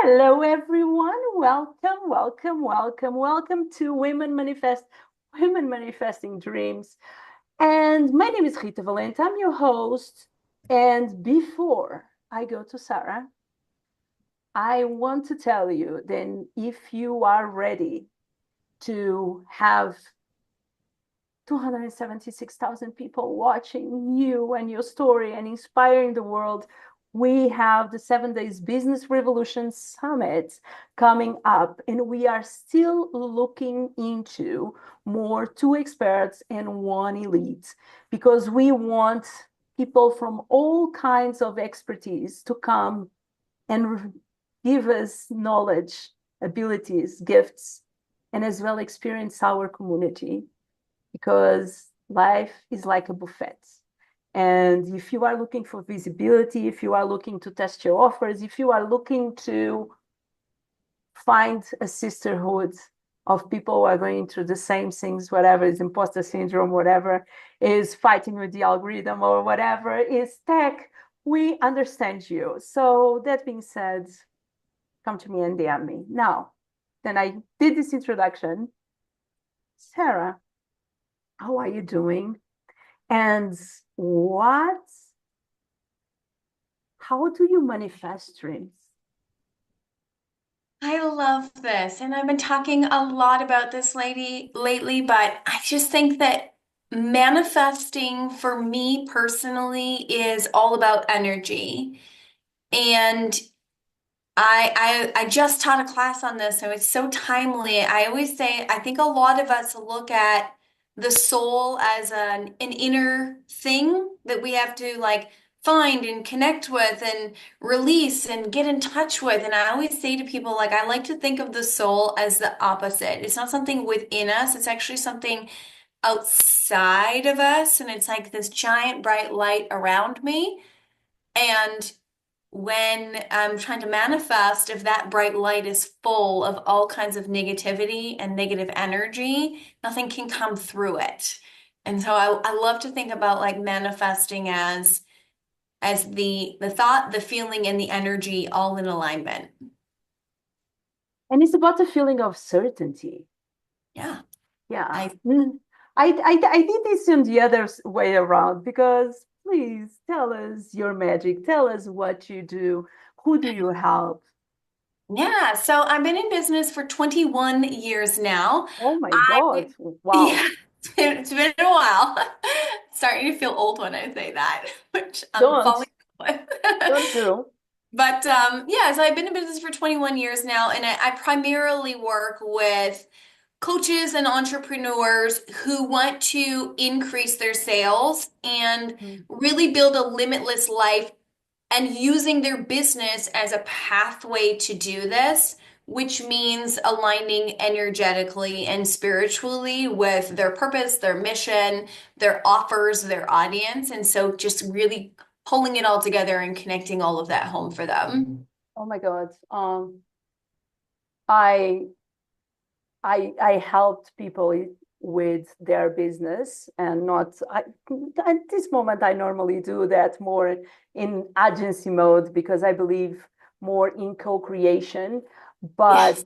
Hello, everyone. Welcome, welcome, welcome, welcome to Women Manifesting Dreams. And my name is Rita Valente. I'm your host. And before I go to Sarah, I want to tell you then if you are ready to have 276,000 people watching you and your story and inspiring the world. We have the 7 Days Business Revolution Summit coming up, and we are still looking into more two experts and one elite because we want people from all kinds of expertise to come and give us knowledge, abilities, gifts, and as well experience our community because life is like a buffet. And if you are looking for visibility, if you are looking to test your offers, if you are looking to find a sisterhood of people who are going through the same things, whatever is imposter syndrome, whatever is fighting with the algorithm or whatever is tech, we understand you. So that being said, come to me and DM me. Now, then I did this introduction. Sarah, how are you doing? And how do you manifest dreams? I love this. And I've been talking a lot about this lately, but I just think that manifesting for me personally is all about energy. And I just taught a class on this, so it's so timely. I always say I think a lot of us look at the soul as an inner thing that we have to like find and connect with and release and get in touch with. And I always say to people, like, I like to think of the soul as the opposite. It's not something within us, it's actually something outside of us. And it's like this giant bright light around me. And when I'm trying to manifest, if that bright light is full of all kinds of negativity and negative energy, nothing can come through it. And so I love to think about like manifesting as the thought, the feeling, and the energy all in alignment. And it's about the feeling of certainty. Yeah. Yeah. I I did this in the other way around because please tell us your magic. Tell us what you do. Who do you help? yeah, so I've been in business for 21 years now. Oh my God. I Wow. yeah, it's been a while. Starting to feel old when I say that, which I'm Don't, falling with. don't do. But yeah, so I've been in business for 21 years now, and I primarily work with coaches and entrepreneurs who want to increase their sales and Mm. really build a limitless life and using their business as a pathway to do this, which means aligning energetically and spiritually with their purpose, their mission, their offers, their audience. And so just really pulling it all together and connecting all of that home for them. Oh my God. I I helped people with their business and not at this moment I normally do that more in agency mode because I believe more in co-creation. But Yes.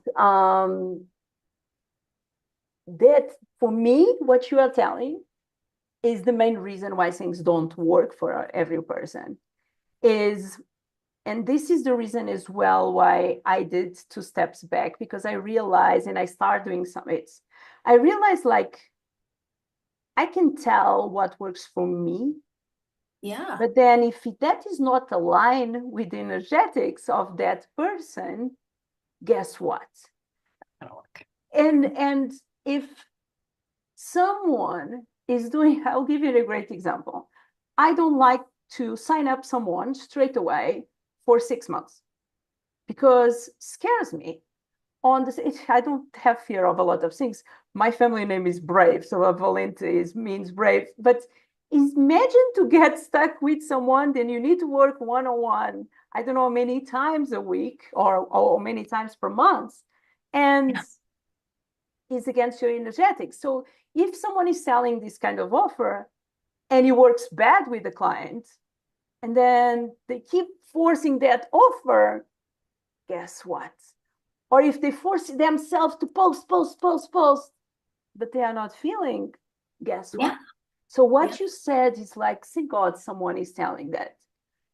that for me, what you are telling is the main reason why things don't work for every person is, and this is the reason as well why I did two steps back because I realized and I started doing summits. I realized like I can tell what works for me, Yeah. but then if that is not aligned with the energetics of that person, guess what? That'll work. And if someone is doing, I'll give you a great example. I don't like to sign up someone straight away for 6 months because scares me. On this, I don't have fear of a lot of things. My family name is Brave, so Valente means brave. But imagine to get stuck with someone, then you need to work one on one. I don't know many times a week or many times per month, and Yeah. it's against your energetics. So if someone is selling this kind of offer and it works bad with the client, and then they keep forcing that offer, guess what? Or if they force themselves to post, but they are not feeling, guess what? Yeah. So Yeah. what you said is like, see God, someone is telling that.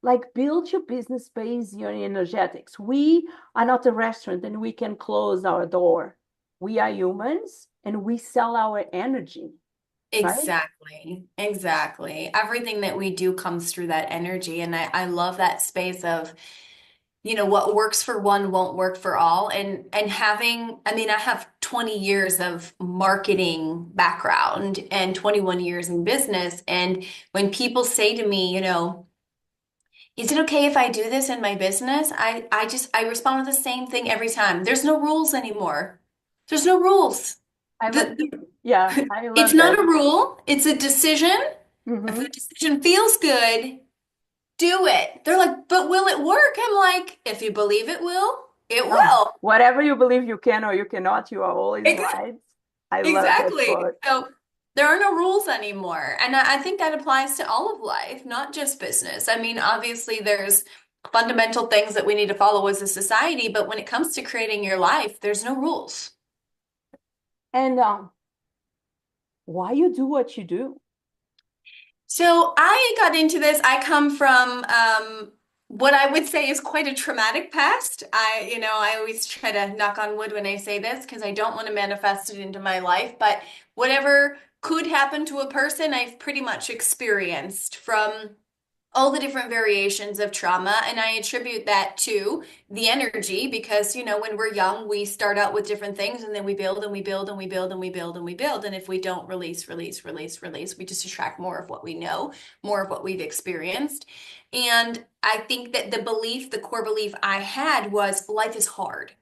Like build your business based on energetics. We are not a restaurant and we can close our door. We are humans and we sell our energy, right? Exactly. Exactly. Everything that we do comes through that energy. And I love that space of, what works for one won't work for all. And having, I mean, I have 20 years of marketing background and 21 years in business. And when people say to me, is it okay if I do this in my business? I respond with the same thing every time. There's no rules anymore. There's no rules. I love, The, yeah, I it's love not that. a rule, it's a decision. If Mm-hmm. the decision feels good, do it. They're like, but will it work? I'm like, if you believe it will, it No, will. whatever you believe you can or you cannot, you are always Ex- right. I love that Exactly. quote. So there are no rules anymore. And I think that applies to all of life, not just business. I mean, obviously, there's fundamental things that we need to follow as a society, but when it comes to creating your life, there's no rules. And why you do what you do? So I got into this. I come from what I would say is quite a traumatic past. I always try to knock on wood when I say this because I don't want to manifest it into my life. But whatever could happen to a person, I've pretty much experienced from all the different variations of trauma. And I attribute that to the energy because, when we're young, we start out with different things and then we build and we build and we build and we build and we build. And if we don't release, we just attract more of what we know, more of what we've experienced. And I think that the core belief I had was life is hard.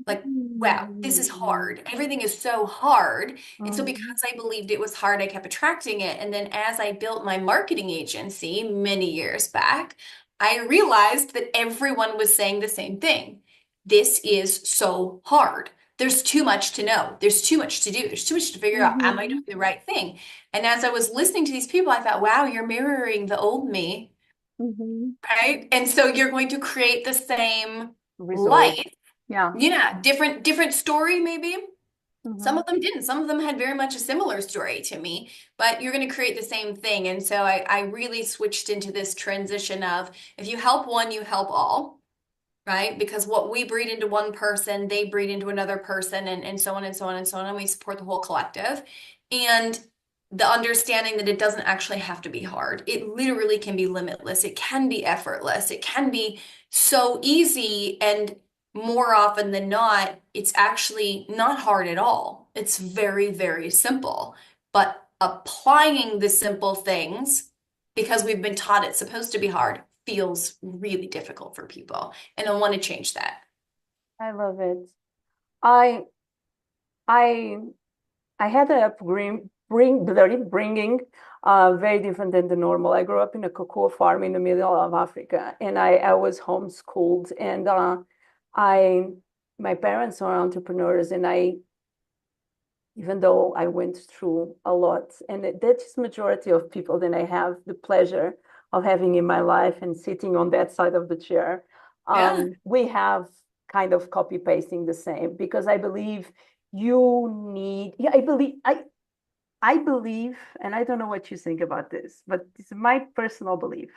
Like, wow, this is Mm. hard. Everything is so hard. And so Mhm. because I believed it was hard, I kept attracting it. And then as I built my marketing agency many years back, I realized that everyone was saying the same thing. This is so hard. There's too much to know. There's too much to do. There's too much to figure out. Am I doing Mhm. the right thing? And as I was listening to these people, I thought, wow, you're mirroring the old me, Mhm. right? And so you're going to create the same Result. life. Yeah. Yeah, different story maybe. Some Mhm. of them didn't. Some of them had very much a similar story to me, but you're going to create the same thing. And so I really switched into this transition of if you help one, you help all, right? Because what we breed into one person, they breed into another person, and so on and so on and so on. And we support the whole collective. And the understanding that it doesn't actually have to be hard. It literally can be limitless. It can be effortless. It can be so easy. And more often than not, it's actually not hard at all. It's very, very simple. But applying the simple things, because we've been taught it's supposed to be hard, feels really difficult for people. And I want to change that. I love it. I I I had a bringing very different than the normal. I grew up in a cocoa farm in the middle of Africa, and I was homeschooled, and I my parents are entrepreneurs, and I even though I went through a lot, and that's majority of people that I have the pleasure of having in my life and sitting on that side of the chair. Yeah. We have kind of copy pasting the same because I believe you need, yeah, I believe, and I don't know what you think about this, but it's my personal belief.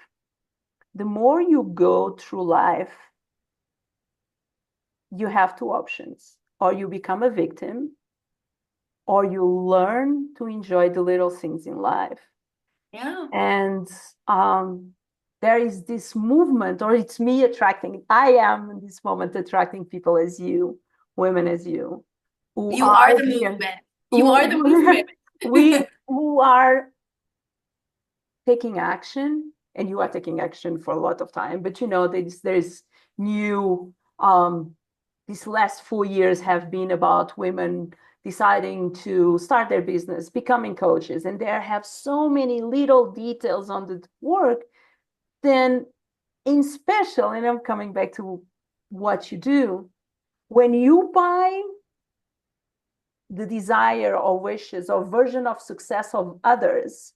The more you go through life, you have two options. Or you become a victim, or you learn to enjoy the little things in life. Yeah. And um, there is this movement, or it's me attracting, I am in this moment attracting people as you, women as you, who You are are the here, movement. You are the who, movement. who are taking action, and you are taking action for a lot of time, but there's new these last 4 years have been about women deciding to start their business, becoming coaches, and there have so many little details on the work. Then in special, and I'm coming back to what you do, when you buy the desire or wishes or version of success of others,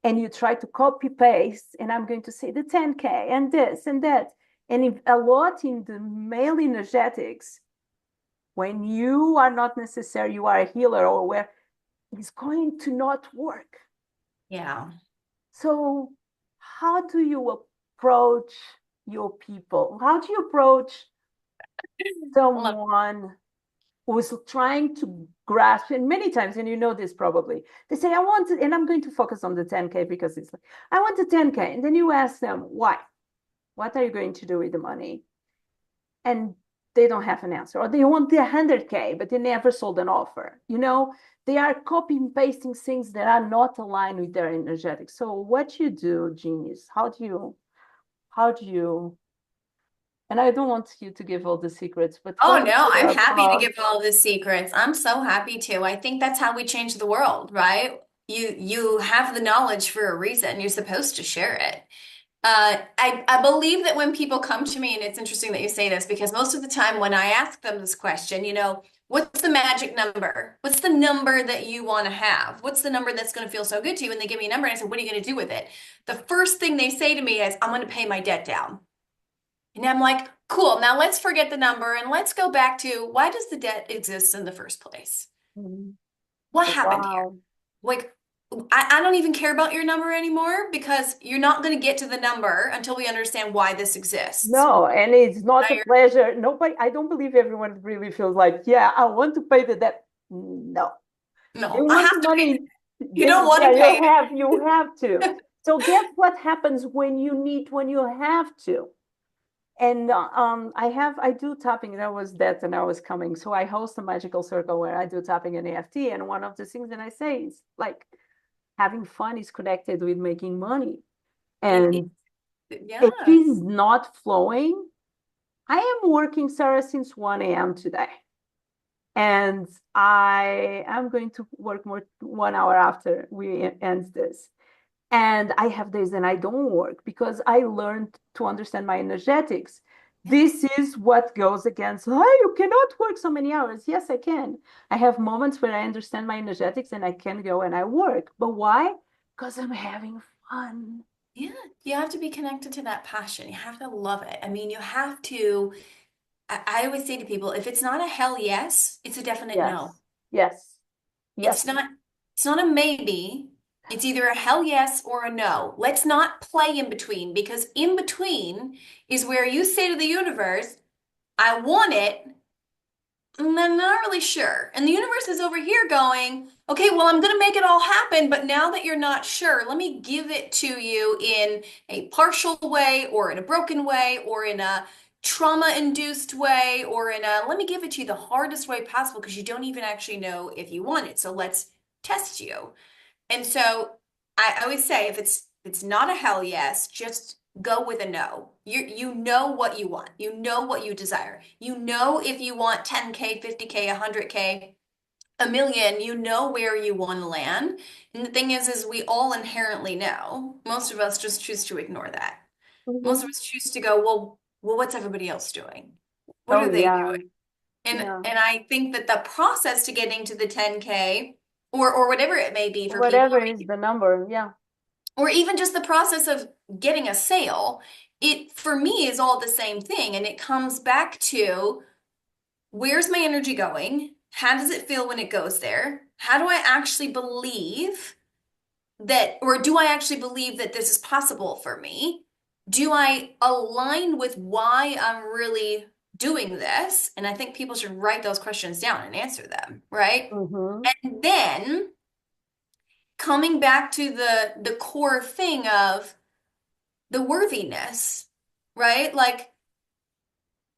and you try to copy paste, and I'm going to say the 10K and this and that, And if a lot in the male energetics, when you are not necessary, you are a healer or where it's going to not work. Yeah. So how do you approach your people? How do you approach Love. someone who's trying to grasp, and many times, and you know this probably, they say, I want to, and I'm going to focus on the 10K because it's like, I want the 10K. And then you ask them, why? What are you going to do with the money? And they don't have an answer. Or they want the 100K, but they never sold an offer. You know, they are copy and pasting things that are not aligned with their energetics. So what you do, genius, how do you, and I don't want you to give all the secrets, but Oh what is no, I'm your happy to approach? give all the secrets. I'm so happy to. I think that's how we change the world, right? You have the knowledge for a reason. You're supposed to share it. I believe that when people come to me, and it's interesting that you say this because most of the time when I ask them this question, what's the magic number? What's the number that you want to have? What's the number that's going to feel so good to you? And they give me a number and I say, what are you going to do with it? The first thing they say to me is, I'm going to pay my debt down. And I'm like, cool, now let's forget the number and let's go back to why does the debt exist in the first place? Mhm. What happened here? Wow. Like, I don't even care about your number anymore because you're not going to get to the number until we understand why this exists. No, and it's Now not a you're, pleasure. Nobody, I don't believe everyone really feels like, yeah, I want to pay the debt. No, they no, I want have the to pay. money. You don't want Yeah, to pay you have to. it. So guess what happens when you have to? And I do tapping. That was that, and I was coming. So I host a magical circle where I do tapping and EFT. And one of the things that I say is like having fun is connected with making money. It, And if yeah. it's not flowing, I am working, Sarah, since 1 a.m. today. And I am going to work more 1 hour after we end this. And I have days and I don't work because I learned to understand my energetics. Yeah. This is what goes against, oh, you cannot work so many hours. Yes, I can. I have moments where I understand my energetics and I can go and I work. But why? Because I'm having fun. Yeah. You have to be connected to that passion. You have to love it. I mean, you have to. I always say to people, if it's not a hell yes, it's a definite no. Yes, yes, It's yes. not, it's not a maybe. It's either a hell yes or a no. Let's not play in between because in between is where you say to the universe, I want it, and I'm not really sure. And the universe is over here going, okay, well, I'm going to make it all happen, but now that you're not sure, let me give it to you in a partial way or in a broken way or in a trauma-induced way or in a, let me give it to you the hardest way possible because you don't even actually know if you want it. So let's test you. And so I always say if it's not a hell yes, just go with a no. You know what you want. You know what you desire. You know if you want 10K, 50K, 100K, a million, you know where you want to land. And the thing is we all inherently know. Most of us just choose to ignore that. Most of Mhm. us choose to go, well, what's everybody else doing? What Oh, are they yeah, doing? And yeah. and I think that the process to getting to the 10K or whatever it may be for people, Whatever is the number. Yeah. or even just the process of getting a sale, it for me is all the same thing. And it comes back to where's my energy going? How does it feel when it goes there? How do I actually believe that, or do I actually believe that this is possible for me? Do I align with why I'm really doing this? And I think people should write those questions down and answer them, right? Mm-hmm. And then coming back to the core thing of the worthiness, right? Like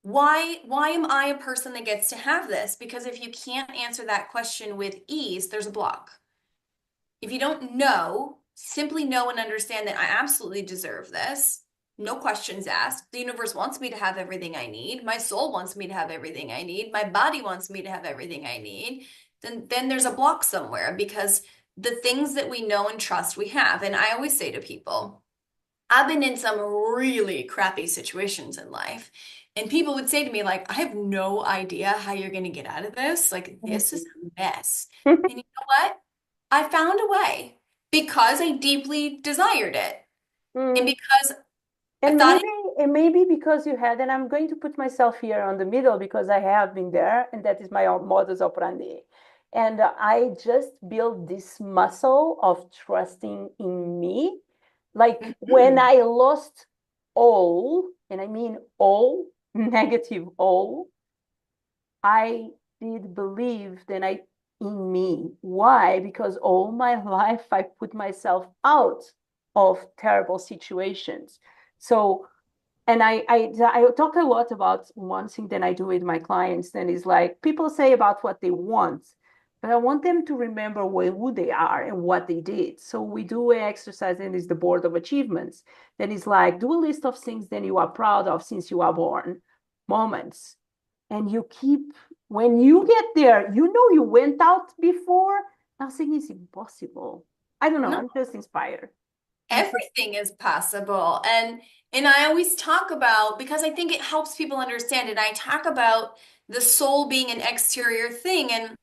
why am I a person that gets to have this? Because if you can't answer that question with ease, there's a block. If you don't know, simply know and understand that I absolutely deserve this. No questions asked. The universe wants me to have everything I need. My soul wants me to have everything I need. My body wants me to have everything I need. Then there's a block somewhere because the things that we know and trust we have. And I always say to people, I've been in some really crappy situations in life. And people would say to me, like, I have no idea how you're going to get out of this. Like, this is a mess. And you know what? I found a way because I deeply desired it. And Mm. because I And thought maybe it, and maybe because you had, and I'm going to put myself here on the middle because I have been there, and that is my modus operandi. And I just built this muscle of trusting in me. Like when Mhm. I lost all, and I mean all, negative all, I did believe then I in me. Why? Because all my life I put myself out of terrible situations. So, and I talk a lot about one thing that I do with my clients. Then is like people say about what they want, but I want them to remember who they are and what they did. So we do an exercise, and it's the board of achievements. That is like do a list of things that you are proud of since you are born, moments, and you keep when you get there, you know you went out before. Nothing is impossible. I don't know. No, I'm just inspired. I'm just everything is possible. And I always talk about, because I think it helps people understand it. I talk about the soul being an exterior thing. And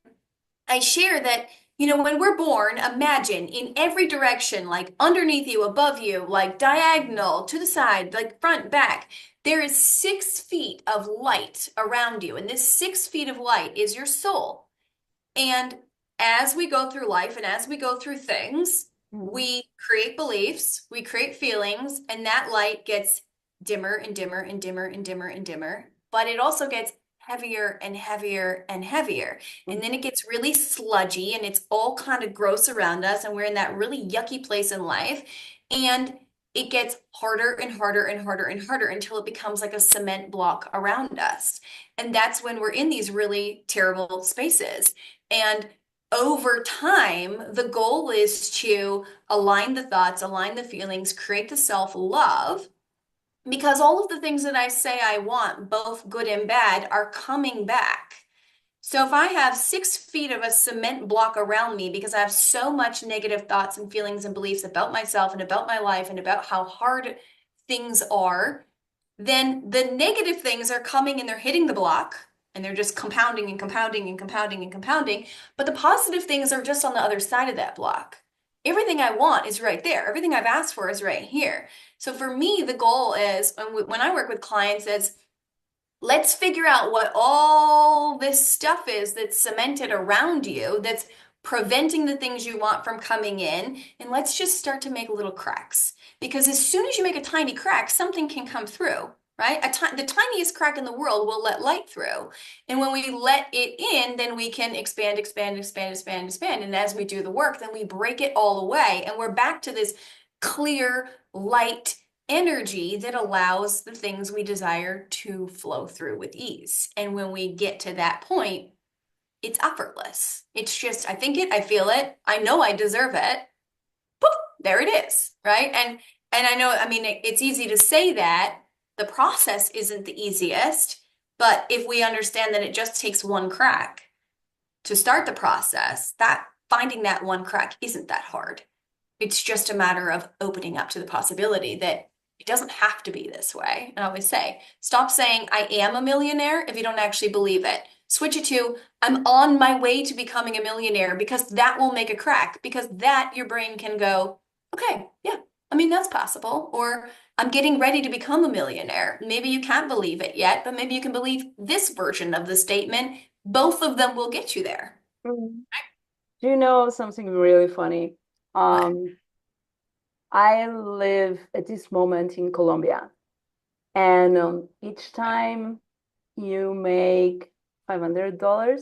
I share that, when we're born, imagine in every direction, like underneath you, above you, like diagonal, to the side, like front, back, there is 6 feet of light around you. And this 6 feet of light is your soul. And as we go through life and as we go through things, mm, we create beliefs, we create feelings, and that light gets dimmer and dimmer and dimmer and dimmer and dimmer. But it also gets heavier and heavier and heavier. And then it gets really sludgy and it's all kind of gross around us. And we're in that really yucky place in life. And it gets harder and harder and harder and harder until it becomes like a cement block around us. And that's when we're in these really terrible spaces. And over time, the goal is to align the thoughts, align the feelings, create the self-love, because all of the things that I say I want, both good and bad, are coming back. So if I have 6 feet of a cement block around me because I have so much negative thoughts and feelings and beliefs about myself and about my life and about how hard things are, then the negative things are coming and they're hitting the block and they're just compounding and compounding and compounding and compounding. But the positive things are just on the other side of that block. Everything I want is right there. Everything I've asked for is right here. So for me, the goal is when I work with clients is let's figure out what all this stuff is that's cemented around you that's preventing the things you want from coming in. And let's just start to make little cracks. Because as soon as you make a tiny crack, something can come through, right? The tiniest crack in the world will let light through. And when we let it in, then we can expand, expand, expand, expand, expand. And as we do the work, then we break it all away. And we're back to this clear, light, energy that allows the things we desire to flow through with ease. And when we get to that point, it's effortless. It's just, I think it, I feel it, I know I deserve it. Poof, there it is, right? And I know, I mean, it's easy to say that. The process isn't the easiest, but if we understand that it just takes one crack to start the process, that finding that one crack isn't that hard. It's just a matter of opening up to the possibility that it doesn't have to be this way. And I always say, stop saying I am a millionaire if you don't actually believe it. Switch it to I'm on my way to becoming a millionaire because that will make a crack because that your brain can go, okay, yeah, I mean, that's possible. Or I'm getting ready to become a millionaire. Maybe you can't believe it yet, but maybe you can believe this version of the statement. Both of them will get you there. mm. Do you know something really funny? What? Um, I live at this moment in Colombia, and each time you make $500,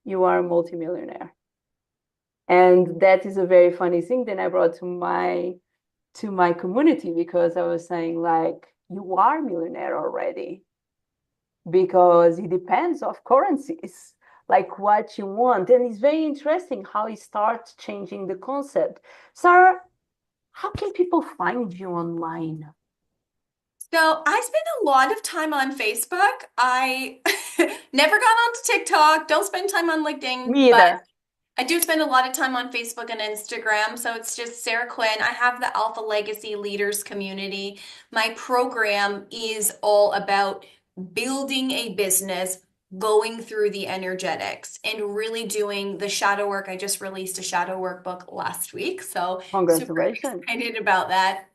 you are a multimillionaire. And that is a very funny thing that I brought to my community because I was saying like you are millionaire already because it depends of currencies like what you want. And it's very interesting how it starts changing the concept. Sarah, how can people find you online? So I spend a lot of time on Facebook. I never got onto TikTok, don't spend time on LinkedIn, Me but either. I do spend a lot of time on Facebook and Instagram. So it's just Sarah Quinn. I have the Alpha Legacy Leaders community. My program is all about building a business, going through the energetics, and really doing the shadow work. I just released a shadow workbook last week. So super Congratulations. excited about that.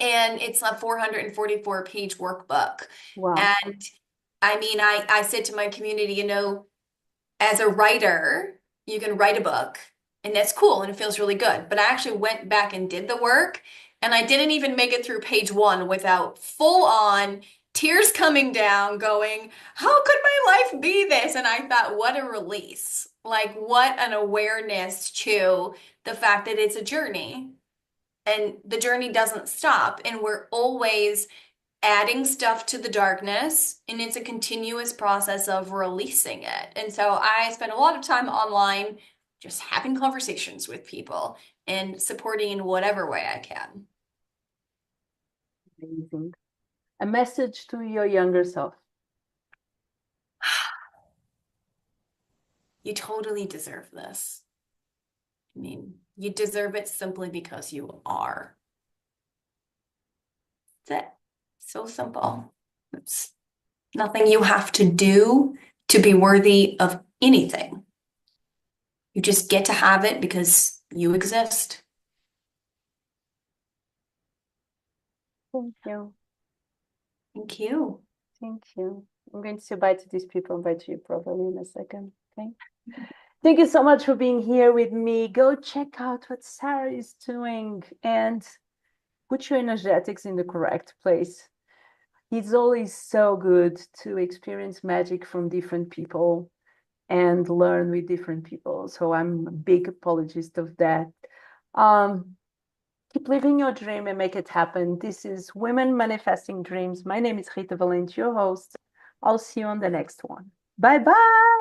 and it's a 444-page workbook. Wow. And I mean, I said to my community, as a writer, you can write a book and that's cool and it feels really good. But I actually went back and did the work and I didn't even make it through page one without full on tears coming down, going, how could my life be this? And I thought, what a release. Like, what an awareness to the fact that it's a journey and the journey doesn't stop. And we're always adding stuff to the darkness, and it's a continuous process of releasing it. And so I spend a lot of time online just having conversations with people and supporting in whatever way I can. Amazing. A message to your younger self. You totally deserve this. I mean, you deserve it simply because you are. That's it. So simple. It's nothing you have to do to be worthy of anything. You just get to have it because you exist. Thank you. Thank you. Thank you. I'm going to say bye to these people and bye to you probably in a second. Okay. Thank you so much for being here with me. Go check out what Sarah is doing and put your energetics in the correct place. It's always so good to experience magic from different people and learn with different people. So I'm a big apologist of that. Um, Keep living your dream and make it happen. This is Women Manifesting Dreams. My name is Rita Valente, your host. I'll see you on the next one. Bye bye.